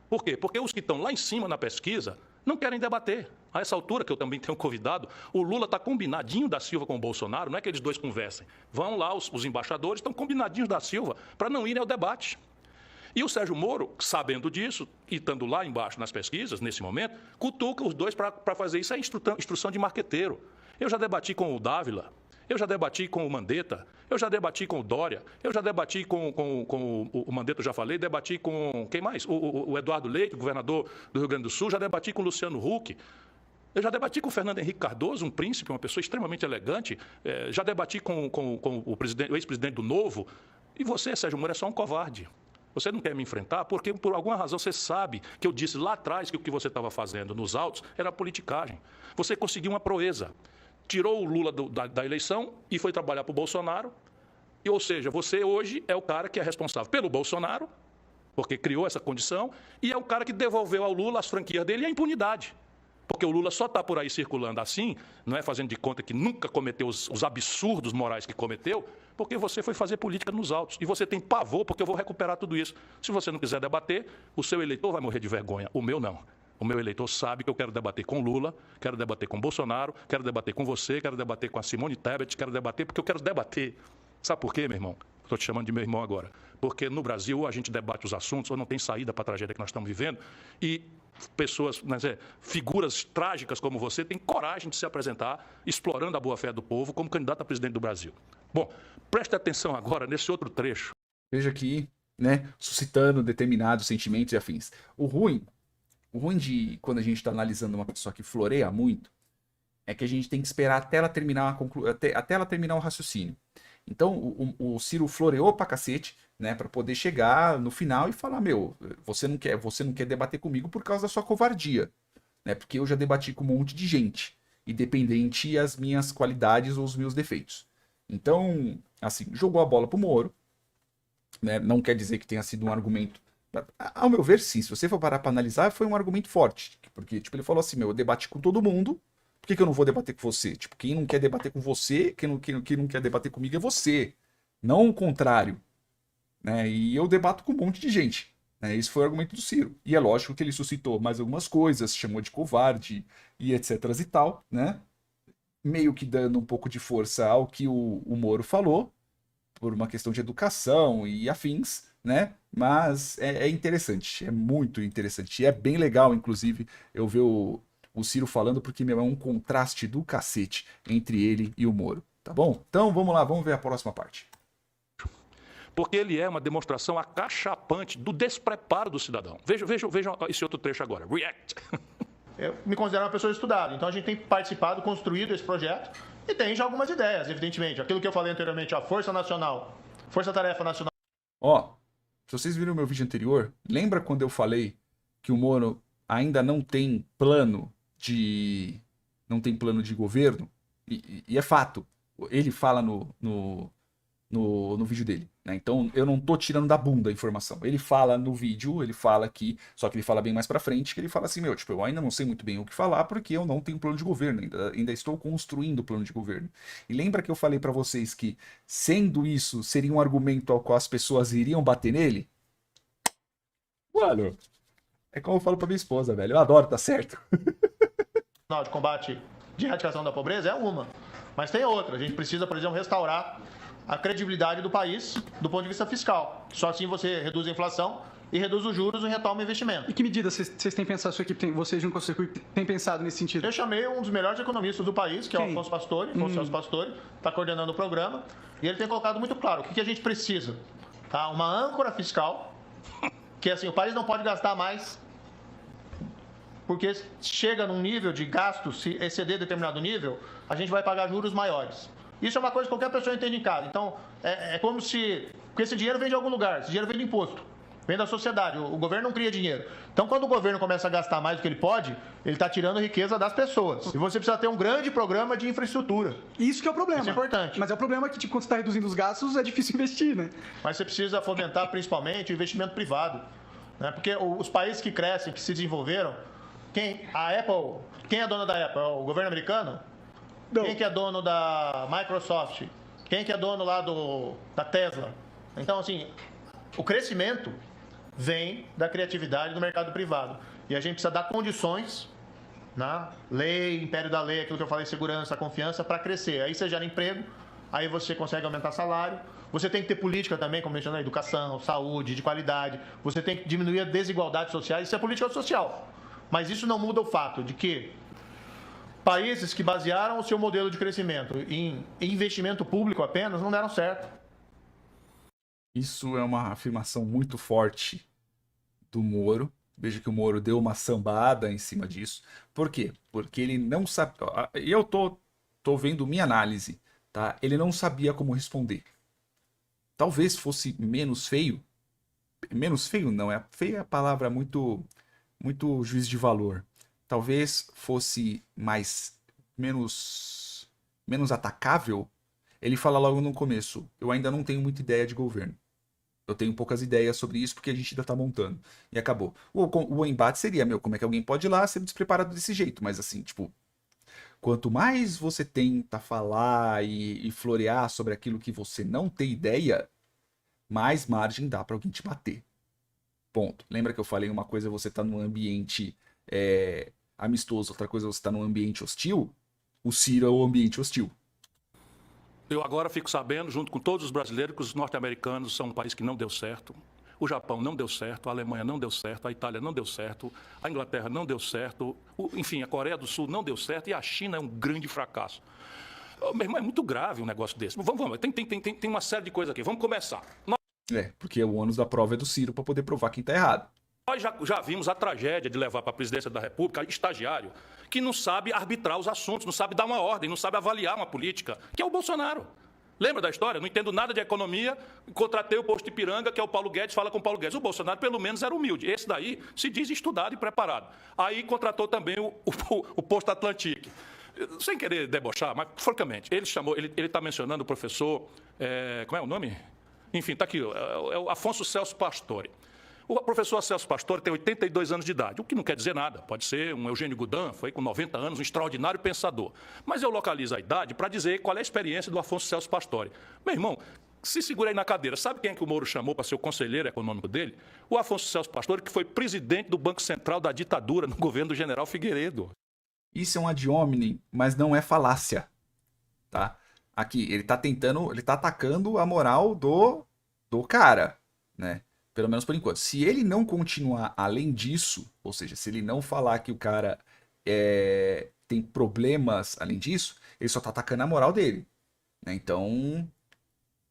Por quê? Porque os que estão lá em cima na pesquisa não querem debater. A essa altura, que eu também tenho convidado, o Lula está combinadinho da Silva com o Bolsonaro, não é que eles dois conversem. Vão lá, os embaixadores estão combinadinhos da Silva para não irem ao debate. E o Sérgio Moro, sabendo disso, e estando lá embaixo nas pesquisas, nesse momento, cutuca os dois para fazer isso. É instrução de marqueteiro. Eu já debati com o Dávila, eu já debati com o Mandetta, eu já debati com o Dória, eu já debati com o Mandetta, eu já falei, debati com quem mais? O Eduardo Leite, governador do Rio Grande do Sul, já debati com o Luciano Huck. Eu já debati com o Fernando Henrique Cardoso, um príncipe, uma pessoa extremamente elegante. Já debati com o ex-presidente do Novo. E você, Sérgio Moro, é só um covarde. Você não quer me enfrentar porque, por alguma razão, você sabe que eu disse lá atrás que o que você estava fazendo nos autos era politicagem. Você conseguiu uma proeza. Tirou o Lula da eleição e foi trabalhar para o Bolsonaro. Ou seja, você hoje é o cara que é responsável pelo Bolsonaro, porque criou essa condição, e é o cara que devolveu ao Lula as franquias dele e a impunidade. Porque o Lula só está por aí circulando assim, não é fazendo de conta que nunca cometeu os absurdos morais que cometeu, porque você foi fazer política nos autos. E você tem pavor, porque eu vou recuperar tudo isso. Se você não quiser debater, o seu eleitor vai morrer de vergonha. O meu não. O meu eleitor sabe que eu quero debater com Lula, quero debater com Bolsonaro, quero debater com você, quero debater com a Simone Tebet, quero debater porque eu quero debater. Sabe por quê, meu irmão? Estou te chamando de meu irmão agora. Porque no Brasil ou a gente debate os assuntos ou não tem saída para a tragédia que nós estamos vivendo e pessoas, figuras trágicas como você têm coragem de se apresentar explorando a boa-fé do povo como candidato a presidente do Brasil. Bom, preste atenção agora nesse outro trecho. Veja aqui, né, suscitando determinados sentimentos e afins. O ruim de quando a gente está analisando uma pessoa que floreia muito é que a gente tem que esperar até ela terminar até ela terminar o raciocínio. Então o Ciro floreou pra cacete, né, para poder chegar no final e falar, meu, você não quer debater comigo por causa da sua covardia, né? Porque eu já debati com um monte de gente, independente as minhas qualidades ou os meus defeitos. Então, assim, jogou a bola pro Moro, né? Não quer dizer que tenha sido um argumento. Ao meu ver, sim. Se você for parar pra analisar, foi um argumento forte. Porque, tipo, ele falou assim, meu, eu debati com todo mundo, por que eu não vou debater com você? Tipo, quem não quer debater com você, quem não quer debater comigo é você. Não o contrário. Né? E eu debato com um monte de gente. Né? Esse foi o argumento do Ciro. E é lógico que ele suscitou mais algumas coisas, chamou de covarde e etc e tal, né? Meio que dando um pouco de força ao que o Moro falou, por uma questão de educação e afins, né? Mas é interessante, é muito interessante. E é bem legal, inclusive, eu ver o Ciro falando, porque meu, é um contraste do cacete entre ele e o Moro, tá bom? Então vamos lá, vamos ver a próxima parte. Porque ele é uma demonstração acachapante do despreparo do cidadão. Vejam esse outro trecho agora. React. Eu me considero uma pessoa estudada, então a gente tem participado, construído esse projeto e tem já algumas ideias, evidentemente. Aquilo que eu falei anteriormente, a Força Nacional, Força Tarefa Nacional. Ó, se vocês viram o meu vídeo anterior, lembra quando eu falei que o Moro ainda não tem plano de governo? E é fato. Ele fala no vídeo dele, né? Então eu não tô tirando da bunda a informação. Ele fala no vídeo, ele fala aqui, só que ele fala bem mais pra frente, que ele fala assim, meu, tipo, eu ainda não sei muito bem o que falar porque eu não tenho plano de governo, ainda estou construindo o plano de governo. E lembra que eu falei pra vocês que, sendo isso, seria um argumento ao qual as pessoas iriam bater nele? Mano, é como eu falo pra minha esposa, velho, eu adoro, tá certo? De combate de erradicação da pobreza é uma, mas tem outra. A gente precisa, por exemplo, restaurar a credibilidade do país do ponto de vista fiscal. Só assim você reduz a inflação e reduz os juros e retoma o investimento. E que medidas vocês têm pensado, sua equipe, vocês junto com o circuito, têm pensado nesse sentido? Eu chamei um dos melhores economistas do país, que é o Quem? Afonso Pastore. Afonso Celso Pastore está coordenando o programa e ele tem colocado muito claro o que a gente precisa. Tá? Uma âncora fiscal, que assim, o país não pode gastar mais, porque chega num nível de gasto, se exceder determinado nível, a gente vai pagar juros maiores. Isso é uma coisa que qualquer pessoa entende em casa. Então, é como se... Porque esse dinheiro vem de algum lugar, esse dinheiro vem do imposto, vem da sociedade, o governo não cria dinheiro. Então, quando o governo começa a gastar mais do que ele pode, ele está tirando riqueza das pessoas. E você precisa ter um grande programa de infraestrutura. Isso que é o problema. Isso é importante. Mas é o problema que, tipo, quando você está reduzindo os gastos, é difícil investir, né? Mas você precisa fomentar, principalmente, o investimento privado. Né? Porque os países que crescem, que se desenvolveram, quem é dono da Apple? É o governo americano? Não. Quem que é dono da Microsoft? Quem que é dono lá da Tesla? Então, assim, o crescimento vem da criatividade do mercado privado. E a gente precisa dar condições, né? Lei, império da lei, aquilo que eu falei, segurança, confiança, para crescer. Aí você gera emprego, aí você consegue aumentar salário. Você tem que ter política também, como mencionei, educação, saúde, de qualidade. Você tem que diminuir a desigualdade social. Isso é política social. Mas isso não muda o fato de que países que basearam o seu modelo de crescimento em investimento público apenas não deram certo. Isso é uma afirmação muito forte do Moro. Veja que o Moro deu uma sambada em cima disso. Por quê? Porque ele não sabe... E eu tô vendo minha análise, tá? Ele não sabia como responder. Talvez fosse menos feio. Menos feio não, feio é a palavra muito juízo de valor. Talvez fosse menos atacável. Ele fala logo no começo, eu ainda não tenho muita ideia de governo. Eu tenho poucas ideias sobre isso porque a gente ainda tá montando. E acabou. O embate seria, como é que alguém pode ir lá ser despreparado desse jeito? Mas assim, tipo, quanto mais você tenta falar e florear sobre aquilo que você não tem ideia, mais margem dá pra alguém te bater. Ponto. Lembra que eu falei uma coisa, você tá num ambiente amistoso, outra coisa você tá num ambiente hostil? O Ciro é o ambiente hostil. Eu agora fico sabendo, junto com todos os brasileiros, que os norte-americanos são um país que não deu certo. O Japão não deu certo, a Alemanha não deu certo, a Itália não deu certo, a Inglaterra não deu certo, enfim, a Coreia do Sul não deu certo e a China é um grande fracasso. Meu irmão, é muito grave um negócio desse. Vamos, tem uma série de coisas aqui. Vamos começar. Porque o ônus da prova é do Ciro para poder provar quem tá errado. Nós já vimos a tragédia de levar para a presidência da República estagiário que não sabe arbitrar os assuntos, não sabe dar uma ordem, não sabe avaliar uma política, que é o Bolsonaro. Lembra da história? Não entendo nada de economia, contratei o posto Ipiranga, que é o Paulo Guedes, fala com o Paulo Guedes. O Bolsonaro, pelo menos, era humilde. Esse daí se diz estudado e preparado. Aí contratou também o posto Atlantique. Sem querer debochar, mas, francamente, ele está mencionando o professor, como é o nome? Enfim, está aqui, é o Afonso Celso Pastore. O professor Celso Pastore tem 82 anos de idade, o que não quer dizer nada. Pode ser um Eugênio Goudin, foi com 90 anos, um extraordinário pensador. Mas eu localizo a idade para dizer qual é a experiência do Afonso Celso Pastore. Meu irmão, se segura aí na cadeira. Sabe quem é que o Moro chamou para ser o conselheiro econômico dele? O Afonso Celso Pastore, que foi presidente do Banco Central da ditadura no governo do general Figueiredo. Isso é um ad hominem, mas não é falácia, tá? Aqui, ele tá atacando a moral do cara, né? Pelo menos por enquanto. Se ele não continuar além disso, ou seja, se ele não falar que o cara tem problemas além disso, ele só tá atacando a moral dele, né? Então,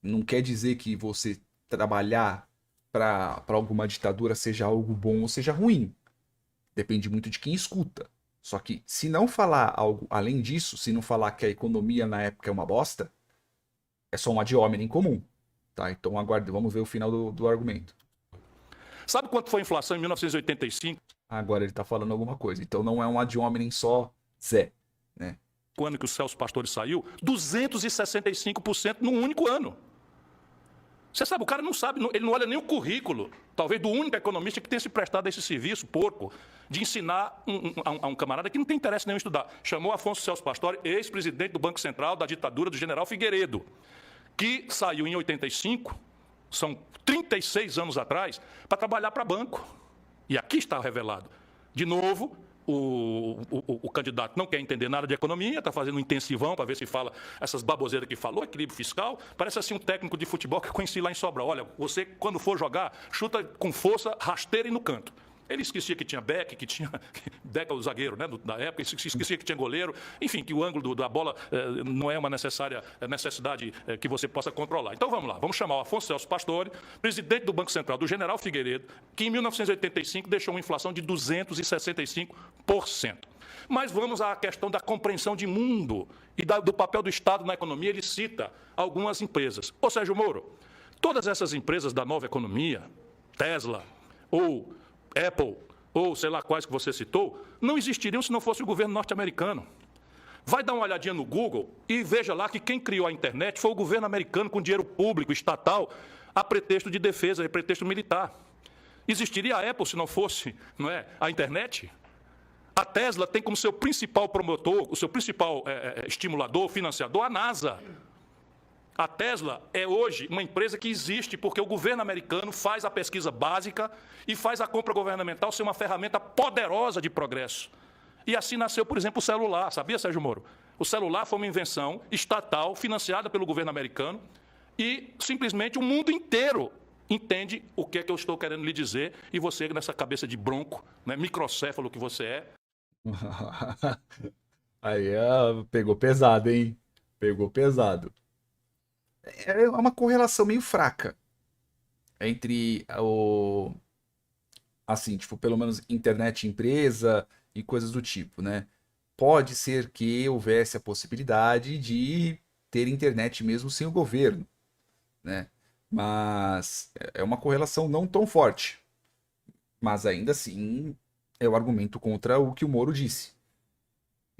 não quer dizer que você trabalhar para alguma ditadura seja algo bom ou seja ruim. Depende muito de quem escuta. Só que se não falar algo além disso, se não falar que a economia na época é uma bosta, é só um ad hominem comum. Tá? Então aguarde, vamos ver o final do argumento. Sabe quanto foi a inflação em 1985? Agora ele tá falando alguma coisa. Então não é um ad hominem só Zé, né? O ano que o Celso Pastore saiu, 265% num único ano. Você sabe, o cara não sabe, ele não olha nem o currículo, talvez do único economista que tenha se prestado a esse serviço, porco, de ensinar a um camarada que não tem interesse nenhum em estudar. Chamou Afonso Celso Pastore, ex-presidente do Banco Central da ditadura do general Figueiredo, que saiu em 85, são 36 anos atrás, para trabalhar para banco. E aqui está revelado. De novo, o candidato não quer entender nada de economia, está fazendo um intensivão para ver se fala essas baboseiras que falou, equilíbrio fiscal. Parece assim um técnico de futebol que eu conheci lá em Sobral. Olha, você, quando for jogar, chuta com força, rasteira e no canto. Ele esquecia que tinha Beck, que tinha Beck, o zagueiro, né, da época, esquecia que tinha goleiro, enfim, que o ângulo da bola não é uma necessidade que você possa controlar. Então vamos lá, vamos chamar o Afonso Celso Pastore, presidente do Banco Central, do general Figueiredo, que em 1985 deixou uma inflação de 265%. Mas vamos à questão da compreensão de mundo e do papel do Estado na economia. Ele cita algumas empresas. Ô Sérgio Moro, todas essas empresas da nova economia, Tesla ou Apple, ou sei lá quais que você citou, não existiriam se não fosse o governo norte-americano. Vai dar uma olhadinha no Google e veja lá que quem criou a internet foi o governo americano com dinheiro público, estatal, a pretexto de defesa, a pretexto militar. Existiria a Apple se não fosse, não é, a internet? A Tesla tem como seu principal promotor, o seu principal estimulador, financiador, a NASA. A Tesla é hoje uma empresa que existe porque o governo americano faz a pesquisa básica e faz a compra governamental ser uma ferramenta poderosa de progresso. E assim nasceu, por exemplo, o celular. Sabia, Sérgio Moro? O celular foi uma invenção estatal, financiada pelo governo americano, e simplesmente o mundo inteiro entende o que é que eu estou querendo lhe dizer, e você, nessa cabeça de bronco, né, microcéfalo que você é. Aí pegou pesado, hein? Pegou pesado. É uma correlação meio fraca entre assim, tipo, pelo menos internet empresa e coisas do tipo, né? Pode ser que houvesse a possibilidade de ter internet mesmo sem o governo, né? Mas é uma correlação não tão forte. Mas ainda assim é o argumento contra o que o Moro disse.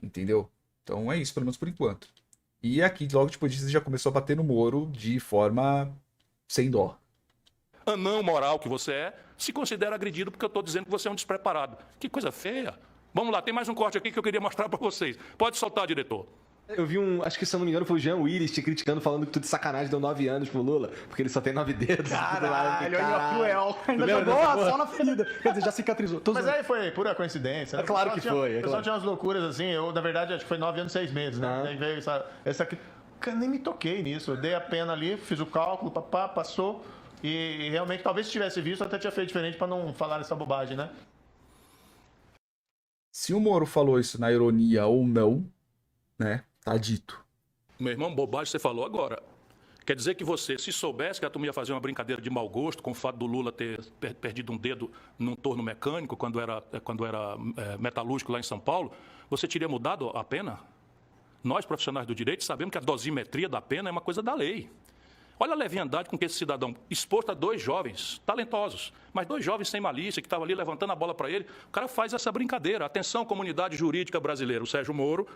Entendeu? Então é isso, pelo menos por enquanto. E aqui, logo depois disso, já começou a bater no Moro de forma sem dó. Anão moral que você é, se considera agredido porque eu estou dizendo que você é um despreparado. Que coisa feia. Vamos lá, tem mais um corte aqui que eu queria mostrar para vocês. Pode soltar, diretor. Eu vi acho que se eu não me engano foi o Jean Willis te criticando, falando que tu de sacanagem deu 9 anos pro Lula, porque ele só tem 9 dedos. Caralho, olha cruel. Ainda jogou só na ferida. Quer dizer, já cicatrizou. Mas aí foi pura coincidência. Né? É claro que foi. O pessoal tinha umas loucuras assim, eu, na verdade, acho que foi 9 anos e 6 meses, né? Aí veio essa aqui. Cara, nem me toquei nisso. Eu dei a pena ali, fiz o cálculo, papá, passou. E realmente, talvez se tivesse visto, eu até tinha feito diferente pra não falar essa bobagem, né? Se o Moro falou isso na ironia ou não, né? Tá dito. Meu irmão, bobagem você falou agora. Quer dizer que você, se soubesse que a turma ia fazer uma brincadeira de mau gosto com o fato do Lula ter perdido um dedo num torno mecânico quando era metalúrgico lá em São Paulo, você teria mudado a pena? Nós, profissionais do direito, sabemos que a dosimetria da pena é uma coisa da lei. Olha a leviandade com que esse cidadão, exposto a 2 jovens talentosos, mas 2 jovens sem malícia, que estavam ali levantando a bola para ele, o cara faz essa brincadeira. Atenção, comunidade jurídica brasileira. O Sérgio Moro,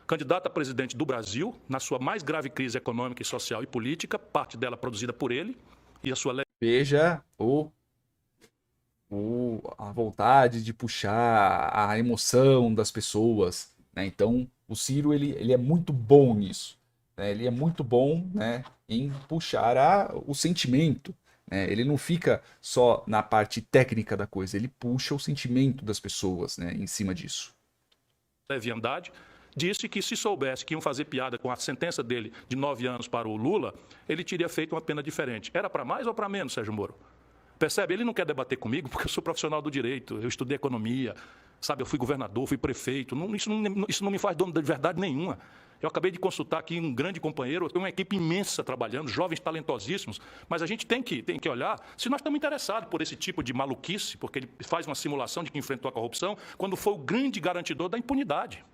candidato a presidente do Brasil, na sua mais grave crise econômica, social e política, parte dela produzida por ele, e a sua... Veja a vontade de puxar a emoção das pessoas, né? Então, o Ciro, ele é muito bom nisso, né? Ele é muito bom, né, em puxar o sentimento, né? Ele não fica só na parte técnica da coisa, ele puxa o sentimento das pessoas, né, em cima disso. Leviandade. Disse que se soubesse que iam fazer piada com a sentença dele de 9 anos para o Lula, ele teria feito uma pena diferente. Era para mais ou para menos, Sérgio Moro? Percebe? Ele não quer debater comigo porque eu sou profissional do direito, eu estudei economia, sabe? Eu fui governador, fui prefeito. Isso não me faz dono de verdade nenhuma. Eu acabei de consultar aqui um grande companheiro, eu tenho uma equipe imensa trabalhando, jovens talentosíssimos, mas a gente tem que olhar se nós estamos interessados por esse tipo de maluquice, porque ele faz uma simulação de que enfrentou a corrupção, quando foi o grande garantidor da impunidade.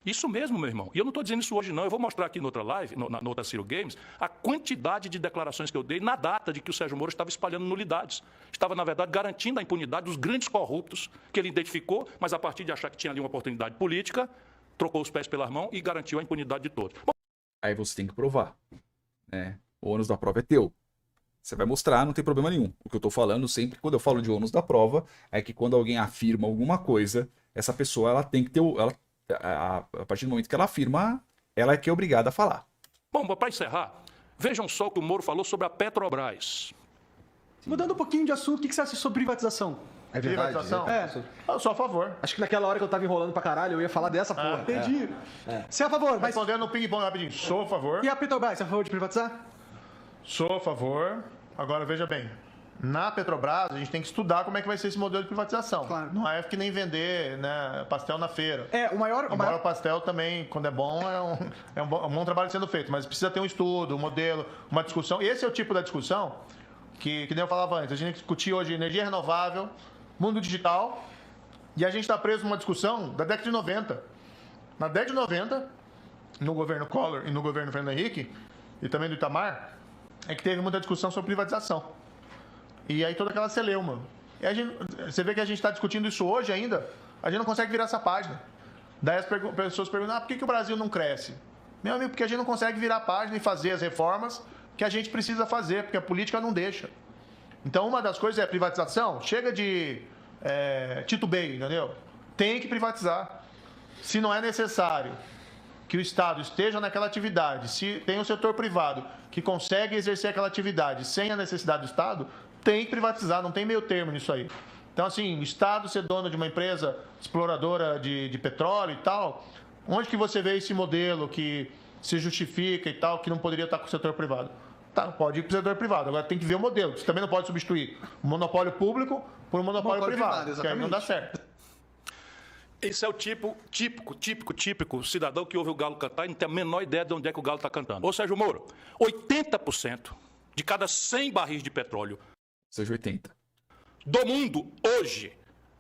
Isso mesmo, meu irmão. E eu não estou dizendo isso hoje, não. Eu vou mostrar aqui na outra live, na outra Ciro Games, a quantidade de declarações que eu dei na data de que o Sérgio Moro estava espalhando nulidades. Estava, na verdade, garantindo a impunidade dos grandes corruptos que ele identificou, mas a partir de achar que tinha ali uma oportunidade política, trocou os pés pelas mãos e garantiu a impunidade de todos. Bom, Aí você tem que provar, né? O ônus da prova é teu. Você vai mostrar, não tem problema nenhum. O que eu tô falando sempre, quando eu falo de ônus da prova, é que quando alguém afirma alguma coisa, essa pessoa, ela tem que ter... A partir do momento que ela afirma, ela é que é obrigada a falar. bom, para encerrar, vejam só o que o Moro falou sobre a Petrobras. Mudando um pouquinho de assunto, o que você acha sobre privatização? É verdade. Privatização? É. Eu sou a favor. Acho que naquela hora que eu tava enrolando pra caralho, eu ia falar dessa porra. Entendi. Você é a favor, mas... Respondendo no ping-pong rapidinho. Sou a favor. E a Petrobras, você é a favor de privatizar? Sou a favor. Agora, veja bem. Na Petrobras, a gente tem que estudar como é que vai ser esse modelo de privatização. Claro. Não é que nem vender, né, pastel na feira. O maior... Embora o pastel também, quando é bom, é um bom trabalho sendo feito. Mas precisa ter um estudo, um modelo, uma discussão. Esse é o tipo da discussão que nem eu falava antes. A gente discutir hoje energia renovável, mundo digital, e a gente está preso numa discussão da década de 90. Na década de 90, no governo Collor e no governo Fernando Henrique, e também do Itamar, é que teve muita discussão sobre privatização. E aí toda aquela celeuma. E você vê que a gente está discutindo isso hoje ainda, a gente não consegue virar essa página. Daí as pessoas perguntam, por que o Brasil não cresce? Meu amigo, porque a gente não consegue virar a página e fazer as reformas que a gente precisa fazer, porque a política não deixa. Então uma das coisas é a privatização. Chega de titubeio, entendeu? Tem que privatizar. Se não é necessário que o Estado esteja naquela atividade, se tem um setor privado que consegue exercer aquela atividade sem a necessidade do Estado, tem que privatizar, não tem meio termo nisso aí. Então, assim, o Estado ser dono de uma empresa exploradora de petróleo e tal, onde que você vê esse modelo que se justifica e tal, que não poderia estar com o setor privado? Tá, pode ir para o setor privado. Agora tem que ver o modelo. Você também não pode substituir o monopólio público por um monopólio privado, que aí não dá certo. Esse é o típico cidadão que ouve o galo cantar e não tem a menor ideia de onde é que o galo está cantando. Ô, Sérgio Moro, 80% de cada 100 barris de petróleo Seja 80. do mundo hoje,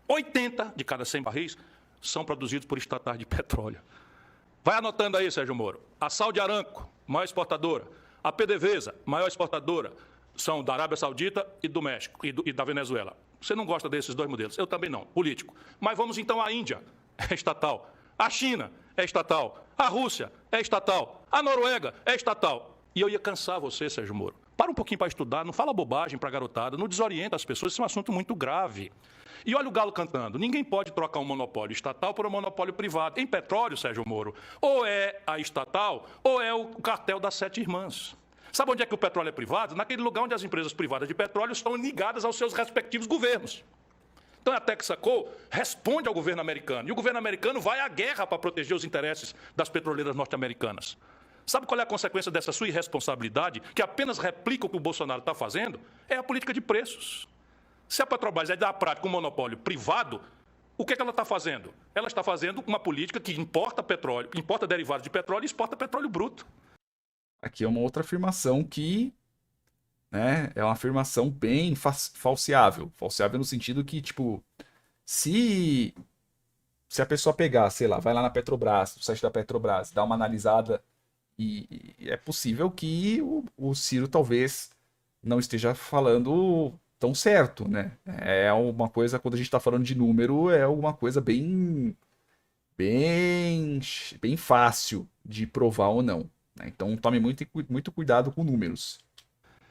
80 de cada 100 barris são produzidos por estatais de petróleo. Vai anotando aí, Sérgio Moro. A Saudi Aramco, maior exportadora. A PDVSA, maior exportadora. São da Arábia Saudita e do México e da Venezuela. Você não gosta desses dois modelos? Eu também não, político. Mas vamos então à Índia, é estatal. A China é estatal. A Rússia é estatal. A Noruega é estatal. E eu ia cansar você, Sérgio Moro. Para um pouquinho para estudar, não fala bobagem para a garotada, não desorienta as pessoas, isso é um assunto muito grave. E olha o galo cantando, ninguém pode trocar um monopólio estatal por um monopólio privado. Em petróleo, Sérgio Moro, ou é a estatal, ou é o cartel das 7 irmãs. Sabe onde é que o petróleo é privado? Naquele lugar onde as empresas privadas de petróleo estão ligadas aos seus respectivos governos. Então a Texaco responde ao governo americano, e o governo americano vai à guerra para proteger os interesses das petroleiras norte-americanas. Sabe qual é a consequência dessa sua irresponsabilidade, que apenas replica o que o Bolsonaro está fazendo? É a política de preços. Se a Petrobras é da prática um monopólio privado, o que ela está fazendo? Ela está fazendo uma política que importa petróleo, importa derivados de petróleo e exporta petróleo bruto. Aqui é uma outra afirmação que, né, é uma afirmação bem falseável. Falseável no sentido que, tipo, se a pessoa pegar, sei lá, vai lá na Petrobras, no site da Petrobras, dá uma analisada, e é possível que o Ciro talvez não esteja falando tão certo, né? É uma coisa, quando a gente está falando de número, é alguma coisa bem fácil de provar ou não. Então tome muito cuidado com números.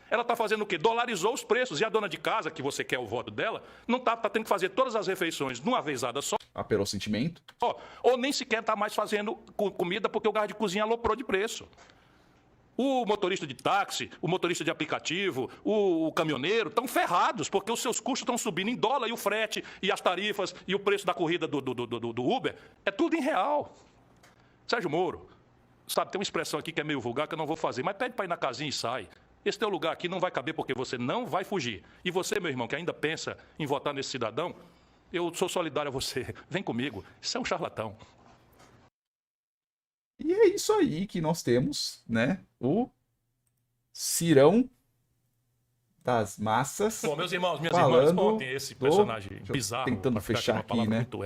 Ela está fazendo o quê? Dolarizou os preços. E a dona de casa, que você quer o voto dela, não está tendo que fazer todas as refeições numa vezada só. Apelou sentimento. Ou nem sequer está mais fazendo comida porque o gás de cozinha aloprou de preço. O motorista de táxi, o motorista de aplicativo, o caminhoneiro estão ferrados porque os seus custos estão subindo em dólar e o frete e as tarifas e o preço da corrida do Uber é tudo em real. Sérgio Moro, sabe, tem uma expressão aqui que é meio vulgar que eu não vou fazer, mas pede para ir na casinha e sai. Esse teu lugar aqui não vai caber porque você não vai fugir. E você, meu irmão, que ainda pensa em votar nesse cidadão, eu sou solidário a você. Vem comigo. Isso é um charlatão. E é isso aí que nós temos, né? O Cirão das massas. Bom, meus irmãos, minhas Falando irmãs, ontem esse do- personagem Deixa eu bizarro, tentando pra ficar fechar uma aqui, palavra né? muito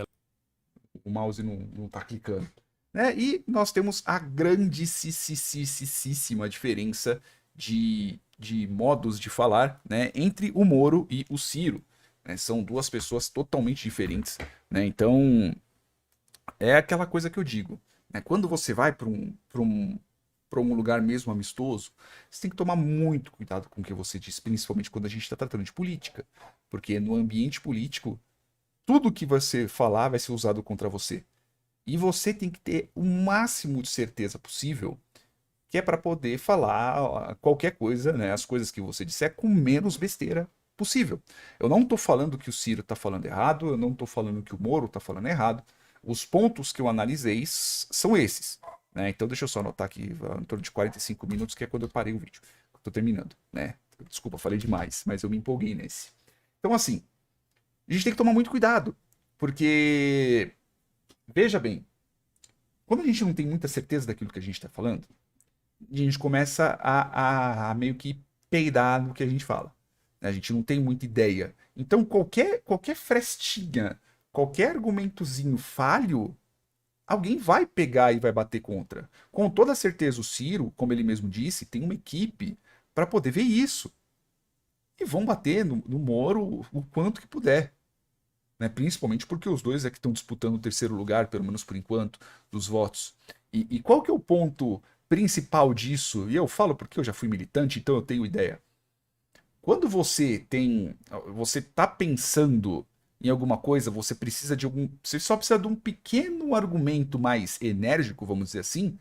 O mouse não tá clicando. Né? E nós temos a grandíssima diferença de modos de falar, né, entre o Moro e o Ciro. Né? São duas pessoas totalmente diferentes. Né? Então, é aquela coisa que eu digo. Né? Quando você vai para um lugar mesmo amistoso, você tem que tomar muito cuidado com o que você diz, principalmente quando a gente está tratando de política. Porque no ambiente político, tudo que você falar vai ser usado contra você. E você tem que ter o máximo de certeza possível, que é para poder falar qualquer coisa, né, as coisas que você disser com menos besteira possível. Eu não estou falando que o Ciro está falando errado, eu não estou falando que o Moro está falando errado. Os pontos que eu analisei são esses. Né? Então deixa eu só anotar aqui, em torno de 45 minutos, que é quando eu parei o vídeo. Estou terminando. Né? Desculpa, falei demais, mas eu me empolguei nesse. Então assim, a gente tem que tomar muito cuidado, porque... Veja bem, quando a gente não tem muita certeza daquilo que a gente está falando, a gente começa a meio que peidar no que a gente fala. A gente não tem muita ideia. Então, qualquer frestinha, qualquer argumentozinho falho, alguém vai pegar e vai bater contra. Com toda certeza, o Ciro, como ele mesmo disse, tem uma equipe para poder ver isso. E vão bater no Moro o quanto que puder. Né? Principalmente porque os dois é que estão disputando o terceiro lugar, pelo menos por enquanto, dos votos. E qual que é o ponto principal disso? E eu falo porque eu já fui militante, então eu tenho ideia. Quando você está pensando em alguma coisa, você só precisa de um pequeno argumento mais enérgico, vamos dizer assim,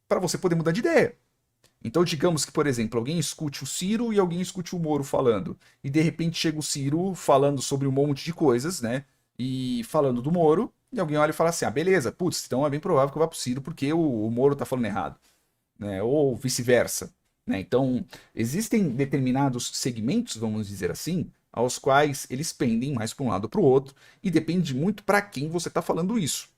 para você poder mudar de ideia. Então, digamos que, por exemplo, alguém escute o Ciro e alguém escute o Moro falando. E de repente chega o Ciro falando sobre um monte de coisas, né? E falando do Moro, e alguém olha e fala assim: ah, beleza, putz, então é bem provável que eu vá pro Ciro porque o Moro tá falando errado. Né? Ou vice-versa. Né? Então, existem determinados segmentos, vamos dizer assim, aos quais eles pendem mais para um lado ou para o outro, e depende muito para quem você está falando isso.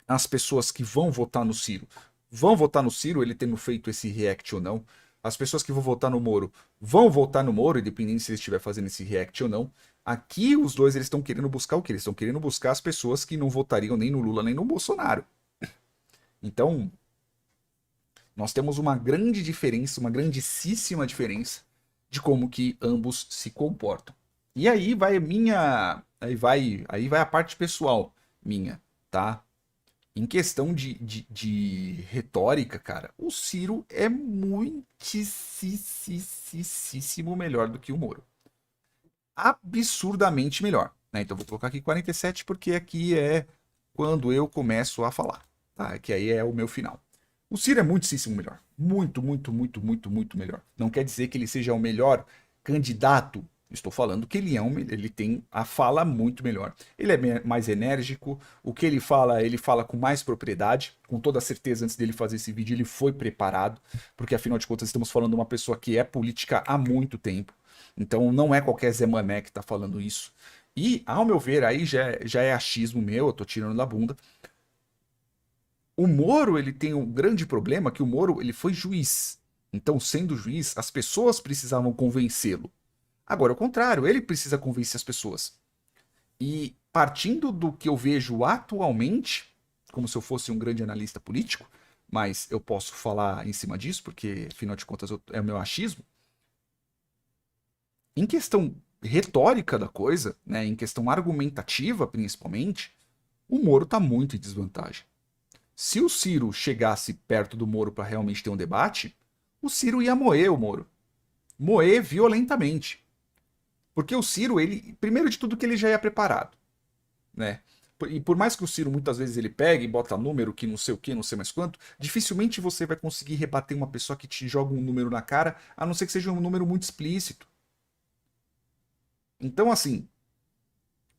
As pessoas que vão votar no Ciro vão votar no Ciro, ele tendo feito esse react ou não. As pessoas que vão votar no Moro vão votar no Moro, independente se ele estiver fazendo esse react ou não. Aqui os dois eles estão querendo buscar o quê? Eles estão querendo buscar as pessoas que não votariam nem no Lula nem no Bolsonaro. Então, nós temos uma grande diferença, uma grandíssima diferença de como que ambos se comportam. E aí vai a parte pessoal minha, tá? Em questão de retórica, cara, o Ciro é muitíssimo melhor do que o Moro. Absurdamente melhor. Né? Então vou colocar aqui 47 porque aqui é quando eu começo a falar. Tá? Que aí é o meu final. O Ciro é muitíssimo melhor. Muito melhor. Não quer dizer que ele seja o melhor candidato. Estou falando que ele tem a fala muito melhor. Ele é mais enérgico, o que ele fala com mais propriedade. Com toda certeza, antes dele fazer esse vídeo, ele foi preparado, porque afinal de contas estamos falando de uma pessoa que é política há muito tempo. Então não é qualquer Zé Mané que está falando isso. E, ao meu ver, aí já é achismo meu, eu tô tirando da bunda. O Moro, ele tem um grande problema, que o Moro, ele foi juiz. Então, sendo juiz, as pessoas precisavam convencê-lo. Agora, ao contrário, ele precisa convencer as pessoas. E partindo do que eu vejo atualmente, como se eu fosse um grande analista político, mas eu posso falar em cima disso, porque, afinal de contas, é o meu achismo. Em questão retórica da coisa, né, em questão argumentativa, principalmente, o Moro está muito em desvantagem. Se o Ciro chegasse perto do Moro para realmente ter um debate, o Ciro ia moer o Moro. Moer violentamente. Porque o Ciro, ele, primeiro de tudo, que ele já ia preparado, né? E por mais que o Ciro muitas vezes ele pegue e bota número que não sei o que, não sei mais quanto, dificilmente você vai conseguir rebater uma pessoa que te joga um número na cara, a não ser que seja um número muito explícito. Então, assim,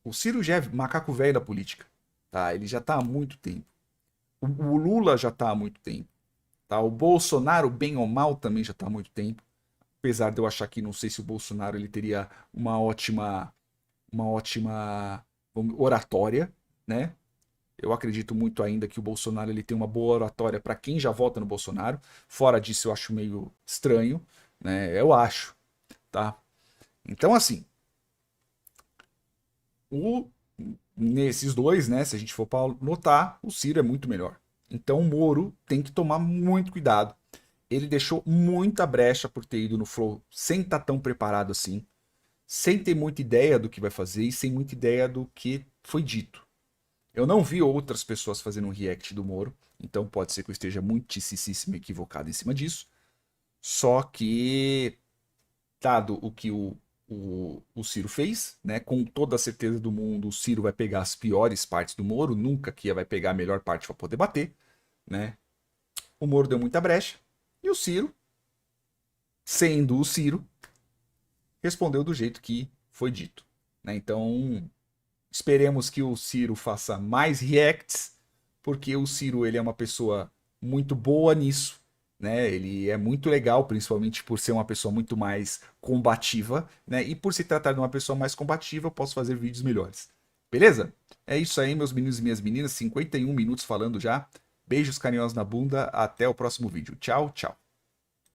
o Ciro já é macaco velho da política, tá? Ele já tá há muito tempo. O Lula já tá há muito tempo, tá? O Bolsonaro, bem ou mal, também já tá há muito tempo. apesar de eu achar que não sei se o Bolsonaro ele teria uma ótima oratória, né? Eu acredito muito ainda que o Bolsonaro ele tem uma boa oratória para quem já vota no Bolsonaro. Fora disso, eu acho meio estranho, né? Eu acho, tá? Então, assim, nesses dois, né? Se a gente for para notar, o Ciro é muito melhor. Então, o Moro tem que tomar muito cuidado. Ele deixou muita brecha por ter ido no Flow sem estar tão preparado assim, sem ter muita ideia do que vai fazer e sem muita ideia do que foi dito. Eu não vi outras pessoas fazendo um react do Moro, então pode ser que eu esteja muitíssimo equivocado em cima disso. Só que, dado o que o Ciro fez, né, com toda a certeza do mundo, o Ciro vai pegar as piores partes do Moro, nunca que vai pegar a melhor parte para poder bater, né? O Moro deu muita brecha e o Ciro, sendo o Ciro, respondeu do jeito que foi dito, né? Então, esperemos que o Ciro faça mais reacts, porque o Ciro ele é uma pessoa muito boa nisso, né? Ele é muito legal, principalmente por ser uma pessoa muito mais combativa, né? E por se tratar de uma pessoa mais combativa, eu posso fazer vídeos melhores. Beleza? É isso aí, meus meninos e minhas meninas. 51 minutos falando já. Beijos carinhosos na bunda. Até o próximo vídeo. Tchau, tchau.